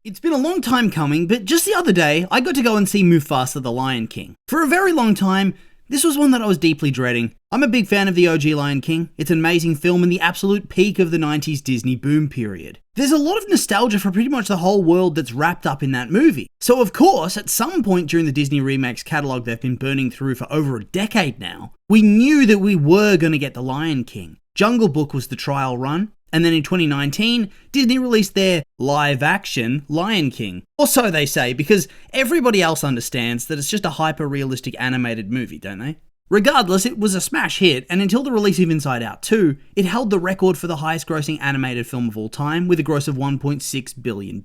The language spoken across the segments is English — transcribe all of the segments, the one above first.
It's been a long time coming, but just the other day, I got to go and see Mufasa the Lion King. For a very long time, this was one that I was deeply dreading. I'm a big fan of the OG Lion King. It's an amazing film and the absolute peak of the 90s Disney boom period. There's a lot of nostalgia for pretty much the whole world that's wrapped up in that movie. So of course, at some point during the Disney Remakes catalogue they've been burning through for over a decade now, we knew that we were going to get the Lion King. Jungle Book was the trial run. And then in 2019, Disney released their live-action Lion King. Or so they say, because everybody else understands that it's just a hyper-realistic animated movie, don't they? Regardless, it was a smash hit, and until the release of Inside Out 2, it held the record for the highest-grossing animated film of all time, with a gross of $1.6 billion.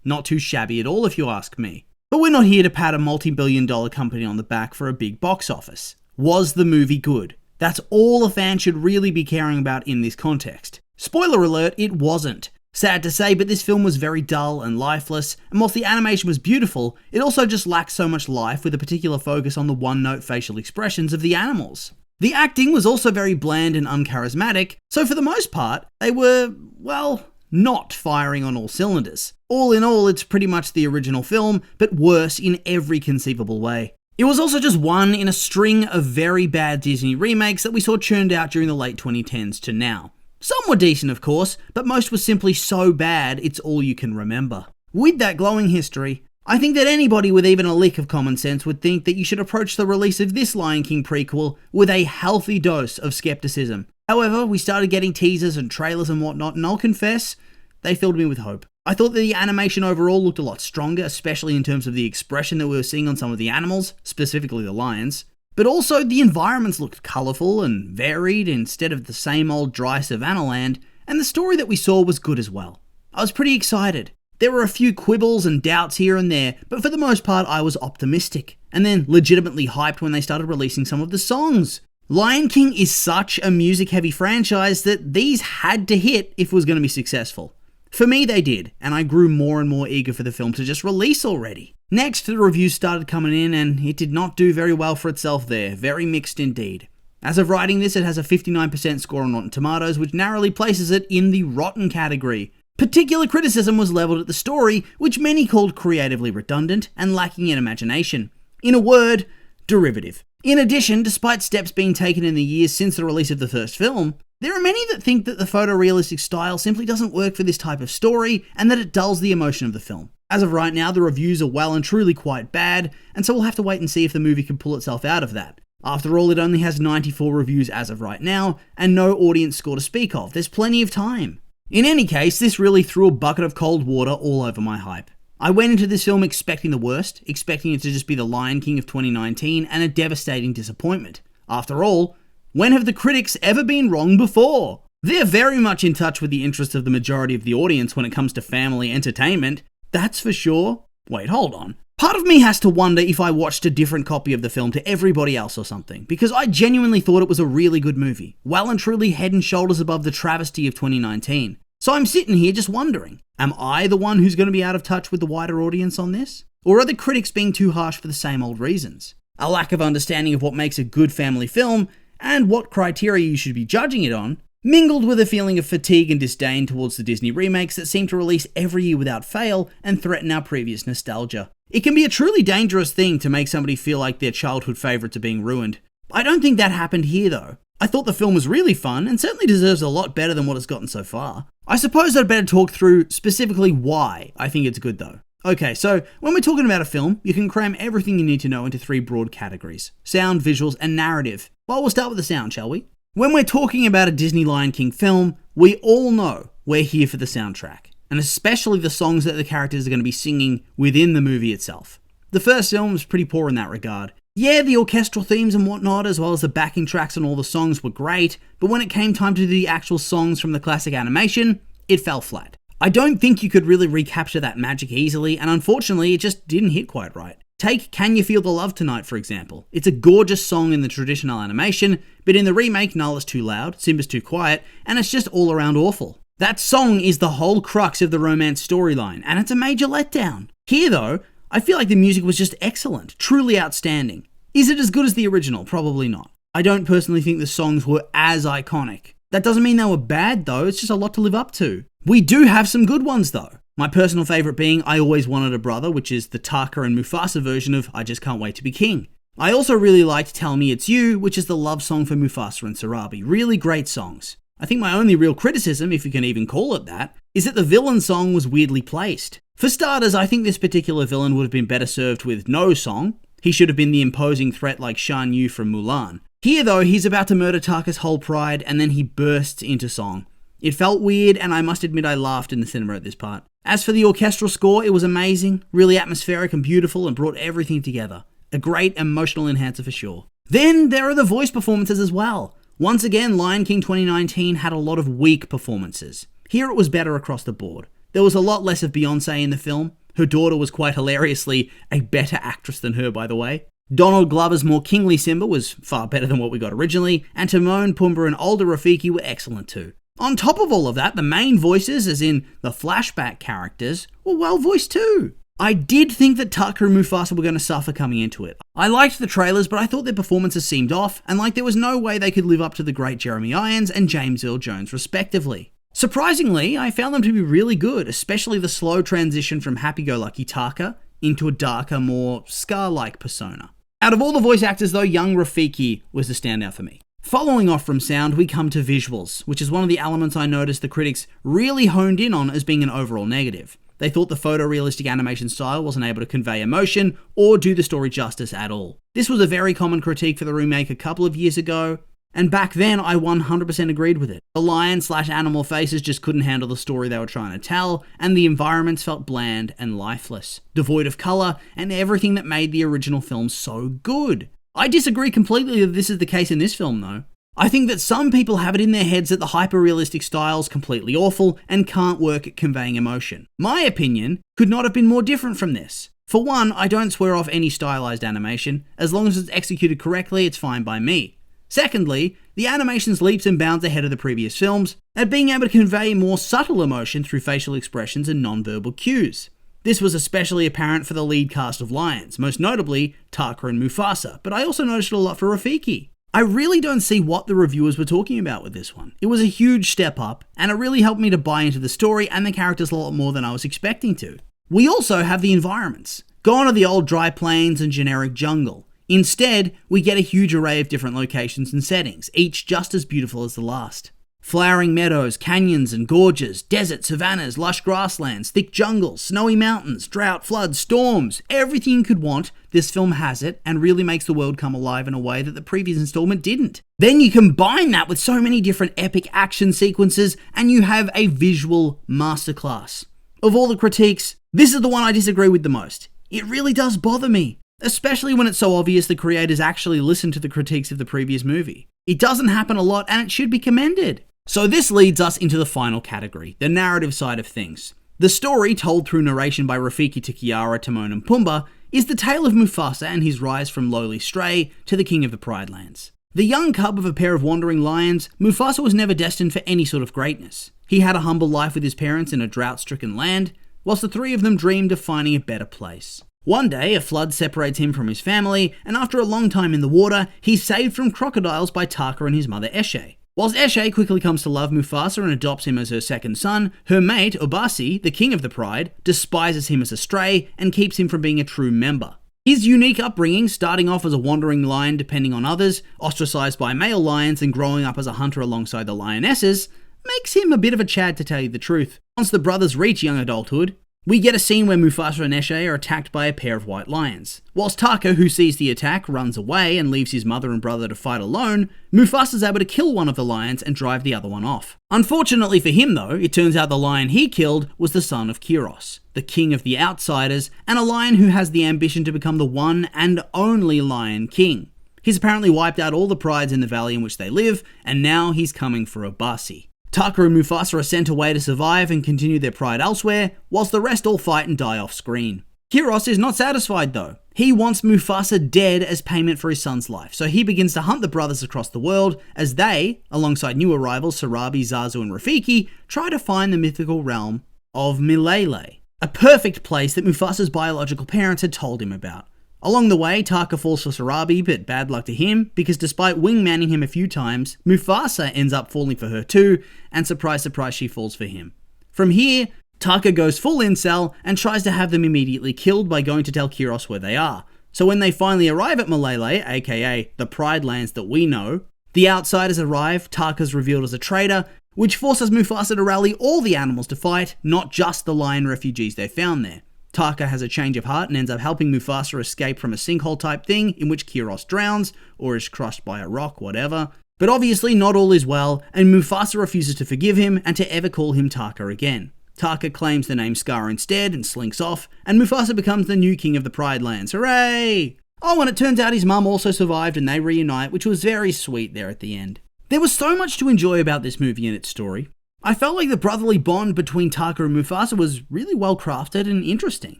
Not too shabby at all, if you ask me. But we're not here to pat a multi-billion-dollar company on the back for a big box office. Was the movie good? That's all a fan should really be caring about in this context. Spoiler alert, it wasn't. Sad to say, but this film was very dull and lifeless, and whilst the animation was beautiful, it also just lacked so much life with a particular focus on the one-note facial expressions of the animals. The acting was also very bland and uncharismatic, so for the most part, they were, well, not firing on all cylinders. All in all, it's pretty much the original film, but worse in every conceivable way. It was also just one in a string of very bad Disney remakes that we saw churned out during the late 2010s to now. Some were decent, of course, but most were simply so bad it's all you can remember. With that glowing history, I think that anybody with even a lick of common sense would think that you should approach the release of this Lion King prequel with a healthy dose of skepticism. However, we started getting teasers and trailers and whatnot, and I'll confess, they filled me with hope. I thought that the animation overall looked a lot stronger, especially in terms of the expression that we were seeing on some of the animals, specifically the lions. But also, the environments looked colourful and varied instead of the same old dry savannah land, and the story that we saw was good as well. I was pretty excited. There were a few quibbles and doubts here and there, but for the most part I was optimistic, and then legitimately hyped when they started releasing some of the songs. Lion King is such a music-heavy franchise that these had to hit if it was going to be successful. For me, they did, and I grew more and more eager for the film to just release already. Next, the reviews started coming in, and it did not do very well for itself there. Very mixed indeed. As of writing this, it has a 59% score on Rotten Tomatoes, which narrowly places it in the rotten category. Particular criticism was leveled at the story, which many called creatively redundant and lacking in imagination. In a word, derivative. In addition, despite steps being taken in the years since the release of the first film, there are many that think that the photorealistic style simply doesn't work for this type of story and that it dulls the emotion of the film. As of right now, the reviews are well and truly quite bad, and so we'll have to wait and see if the movie can pull itself out of that. After all, it only has 94 reviews as of right now, and no audience score to speak of. There's plenty of time. In any case, this really threw a bucket of cold water all over my hype. I went into this film expecting the worst, expecting it to just be the Lion King of 2019, and a devastating disappointment. After all, when have the critics ever been wrong before? They're very much in touch with the interests of the majority of the audience when it comes to family entertainment. That's for sure. Wait, hold on. Part of me has to wonder if I watched a different copy of the film to everybody else or something, because I genuinely thought it was a really good movie, well and truly head and shoulders above the travesty of 2019. So I'm sitting here just wondering, am I the one who's going to be out of touch with the wider audience on this? Or are the critics being too harsh for the same old reasons? A lack of understanding of what makes a good family film, and what criteria you should be judging it on, mingled with a feeling of fatigue and disdain towards the Disney remakes that seem to release every year without fail and threaten our previous nostalgia. It can be a truly dangerous thing to make somebody feel like their childhood favourites are being ruined. I don't think that happened here though. I thought the film was really fun and certainly deserves a lot better than what it's gotten so far. I suppose I'd better talk through specifically why I think it's good though. Okay, so when we're talking about a film, you can cram everything you need to know into three broad categories: sound, visuals, and narrative. Well, we'll start with the sound, shall we? When we're talking about a Disney Lion King film, we all know we're here for the soundtrack, and especially the songs that the characters are going to be singing within the movie itself. The first film was pretty poor in that regard. Yeah, the orchestral themes and whatnot, as well as the backing tracks and all the songs were great, but when it came time to do the actual songs from the classic animation, it fell flat. I don't think you could really recapture that magic easily, and unfortunately, it just didn't hit quite right. Take Can You Feel the Love Tonight, for example. It's a gorgeous song in the traditional animation, but in the remake, Nala's too loud, Simba's too quiet, and it's just all around awful. That song is the whole crux of the romance storyline, and it's a major letdown. Here though, I feel like the music was just excellent, truly outstanding. Is it as good as the original? Probably not. I don't personally think the songs were as iconic. That doesn't mean they were bad though, it's just a lot to live up to. We do have some good ones though. My personal favourite being I Always Wanted a Brother, which is the Taka and Mufasa version of I Just Can't Wait to Be King. I also really liked Tell Me It's You, which is the love song for Mufasa and Sarabi. Really great songs. I think my only real criticism, if you can even call it that, is that the villain song was weirdly placed. For starters, I think this particular villain would have been better served with no song. He should have been the imposing threat like Shan Yu from Mulan. Here though, he's about to murder Taka's whole pride and then he bursts into song. It felt weird and I must admit I laughed in the cinema at this part. As for the orchestral score, it was amazing, really atmospheric and beautiful and brought everything together. A great emotional enhancer for sure. Then there are the voice performances as well. Once again, Lion King 2019 had a lot of weak performances. Here it was better across the board. There was a lot less of Beyonce in the film. Her daughter was quite hilariously a better actress than her, by the way. Donald Glover's more kingly Simba was far better than what we got originally, and Timon, Pumbaa and older Rafiki were excellent too. On top of all of that, the main voices, as in the flashback characters, were well voiced too. I did think that Taka and Mufasa were going to suffer coming into it. I liked the trailers, but I thought their performances seemed off, and like there was no way they could live up to the great Jeremy Irons and James Earl Jones respectively. Surprisingly, I found them to be really good, especially the slow transition from happy-go-lucky Taka into a darker, more Scar-like persona. Out of all the voice actors though, young Rafiki was the standout for me. Following off from sound, we come to visuals, which is one of the elements I noticed the critics really honed in on as being an overall negative. They thought the photorealistic animation style wasn't able to convey emotion or do the story justice at all. This was a very common critique for the remake a couple of years ago, and back then I 100% agreed with it. The lion/animal faces just couldn't handle the story they were trying to tell, and the environments felt bland and lifeless, devoid of colour, and everything that made the original film so good. I disagree completely that this is the case in this film though. I think that some people have it in their heads that the hyper-realistic style is completely awful and can't work at conveying emotion. My opinion could not have been more different from this. For one, I don't swear off any stylized animation. As long as it's executed correctly, it's fine by me. Secondly, the animation's leaps and bounds ahead of the previous films at being able to convey more subtle emotion through facial expressions and non-verbal cues. This was especially apparent for the lead cast of lions, most notably Taka and Mufasa, but I also noticed it a lot for Rafiki. I really don't see what the reviewers were talking about with this one. It was a huge step up, and it really helped me to buy into the story and the characters a lot more than I was expecting to. We also have the environments. Gone are the old dry plains and generic jungle. Instead, we get a huge array of different locations and settings, each just as beautiful as the last. Flowering meadows, canyons and gorges, desert, savannas, lush grasslands, thick jungles, snowy mountains, drought, floods, storms, everything you could want, this film has it and really makes the world come alive in a way that the previous installment didn't. Then you combine that with so many different epic action sequences and you have a visual masterclass. Of all the critiques, this is the one I disagree with the most. It really does bother me, especially when it's so obvious the creators actually listened to the critiques of the previous movie. It doesn't happen a lot and it should be commended. So this leads us into the final category, the narrative side of things. The story, told through narration by Rafiki to Kiara, Timon and Pumbaa, is the tale of Mufasa and his rise from lowly stray to the king of the Pride Lands. The young cub of a pair of wandering lions, Mufasa was never destined for any sort of greatness. He had a humble life with his parents in a drought-stricken land, whilst the three of them dreamed of finding a better place. One day, a flood separates him from his family, and after a long time in the water, he's saved from crocodiles by Taka and his mother Eshe. Whilst Eshe quickly comes to love Mufasa and adopts him as her second son, her mate, Obasi, the king of the pride, despises him as a stray and keeps him from being a true member. His unique upbringing, starting off as a wandering lion depending on others, ostracized by male lions and growing up as a hunter alongside the lionesses, makes him a bit of a Chad to tell you the truth. Once the brothers reach young adulthood, we get a scene where Mufasa and Eshe are attacked by a pair of white lions. Whilst Taka, who sees the attack, runs away and leaves his mother and brother to fight alone, Mufasa's able to kill one of the lions and drive the other one off. Unfortunately for him though, it turns out the lion he killed was the son of Kiros, the king of the outsiders, and a lion who has the ambition to become the one and only Lion King. He's apparently wiped out all the prides in the valley in which they live, and now he's coming for Obasi. Taka and Mufasa are sent away to survive and continue their pride elsewhere, whilst the rest all fight and die off screen. Kiros is not satisfied though. He wants Mufasa dead as payment for his son's life, so he begins to hunt the brothers across the world as they, alongside new arrivals Sarabi, Zazu and Rafiki, try to find the mythical realm of Milele, a perfect place that Mufasa's biological parents had told him about. Along the way, Taka falls for Sarabi, but bad luck to him, because despite wingmanning him a few times, Mufasa ends up falling for her too, and surprise surprise she falls for him. From here, Taka goes full incel and tries to have them immediately killed by going to tell Kiros where they are. So when they finally arrive at Malele, aka the Pride Lands that we know, the outsiders arrive, Taka's revealed as a traitor, which forces Mufasa to rally all the animals to fight, not just the lion refugees they found there. Taka has a change of heart and ends up helping Mufasa escape from a sinkhole type thing in which Kiros drowns, or is crushed by a rock, whatever. But obviously not all is well, and Mufasa refuses to forgive him and to ever call him Taka again. Taka claims the name Scar instead and slinks off, and Mufasa becomes the new king of the Pride Lands. Hooray! Oh, and it turns out his mum also survived and they reunite, which was very sweet there at the end. There was so much to enjoy about this movie and its story. I felt like the brotherly bond between Taka and Mufasa was really well crafted and interesting.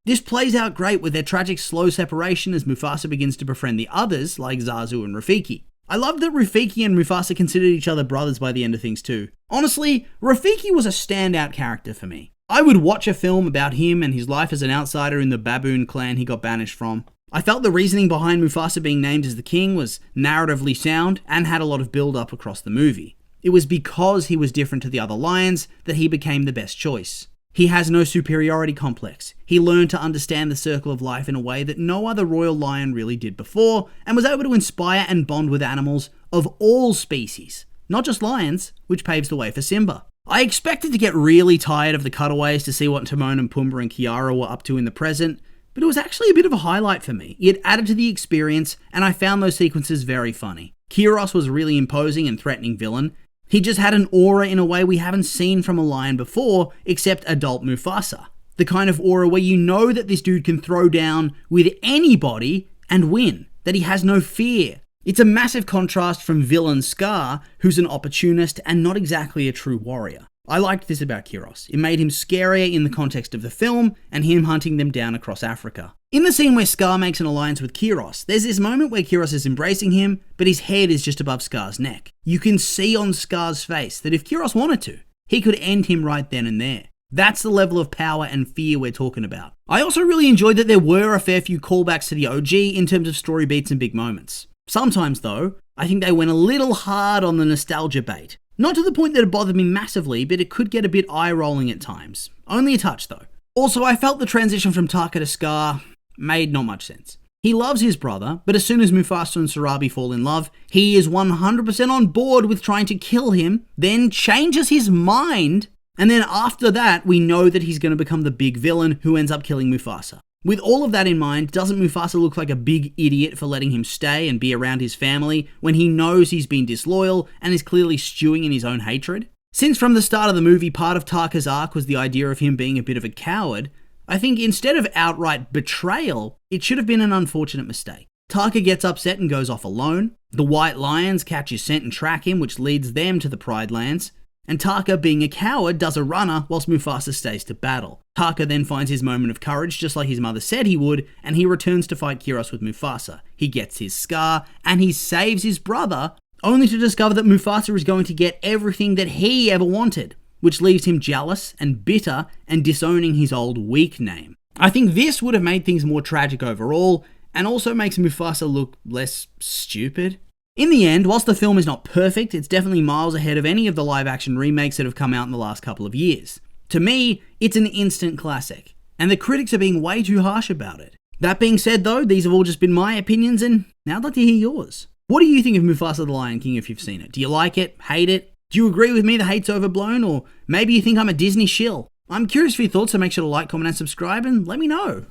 This plays out great with their tragic slow separation as Mufasa begins to befriend the others like Zazu and Rafiki. I loved that Rafiki and Mufasa considered each other brothers by the end of things too. Honestly, Rafiki was a standout character for me. I would watch a film about him and his life as an outsider in the baboon clan he got banished from. I felt the reasoning behind Mufasa being named as the king was narratively sound and had a lot of build-up across the movie. It was because he was different to the other lions that he became the best choice. He has no superiority complex. He learned to understand the circle of life in a way that no other royal lion really did before, and was able to inspire and bond with animals of all species, not just lions, which paves the way for Simba. I expected to get really tired of the cutaways to see what Timon and Pumbaa and Kiara were up to in the present, but it was actually a bit of a highlight for me. It added to the experience, and I found those sequences very funny. Kiros was a really imposing and threatening villain. He just had an aura in a way we haven't seen from a lion before, except adult Mufasa. The kind of aura where you know that this dude can throw down with anybody and win, that he has no fear. It's a massive contrast from villain Scar, who's an opportunist and not exactly a true warrior. I liked this about Kiros. It made him scarier in the context of the film and him hunting them down across Africa. In the scene where Scar makes an alliance with Kiros, there's this moment where Kiros is embracing him, but his head is just above Scar's neck. You can see on Scar's face that if Kiros wanted to, he could end him right then and there. That's the level of power and fear we're talking about. I also really enjoyed that there were a fair few callbacks to the OG in terms of story beats and big moments. Sometimes though, I think they went a little hard on the nostalgia bait. Not to the point that it bothered me massively, but it could get a bit eye-rolling at times. Only a touch though. Also, I felt the transition from Taka to Scar made not much sense. He loves his brother, but as soon as Mufasa and Sarabi fall in love, he is 100% on board with trying to kill him, then changes his mind, and then after that, we know that he's going to become the big villain who ends up killing Mufasa. With all of that in mind, doesn't Mufasa look like a big idiot for letting him stay and be around his family when he knows he's been disloyal and is clearly stewing in his own hatred? Since from the start of the movie, part of Taka's arc was the idea of him being a bit of a coward, I think instead of outright betrayal, it should have been an unfortunate mistake. Taka gets upset and goes off alone. The White Lions catch his scent and track him, which leads them to the Pride Lands. And Taka, being a coward, does a runner whilst Mufasa stays to battle. Taka then finds his moment of courage just like his mother said he would, and he returns to fight Kiros with Mufasa. He gets his scar, and he saves his brother, only to discover that Mufasa is going to get everything that he ever wanted, which leaves him jealous and bitter and disowning his old weak name. I think this would have made things more tragic overall, and also makes Mufasa look less stupid. In the end, whilst the film is not perfect, it's definitely miles ahead of any of the live-action remakes that have come out in the last couple of years. To me, it's an instant classic, and the critics are being way too harsh about it. That being said though, these have all just been my opinions, and now I'd like to hear yours. What do you think of Mufasa the Lion King if you've seen it? Do you like it? Hate it? Do you agree with me the hate's overblown? Or maybe you think I'm a Disney shill? I'm curious for your thoughts, so make sure to like, comment and subscribe, and let me know.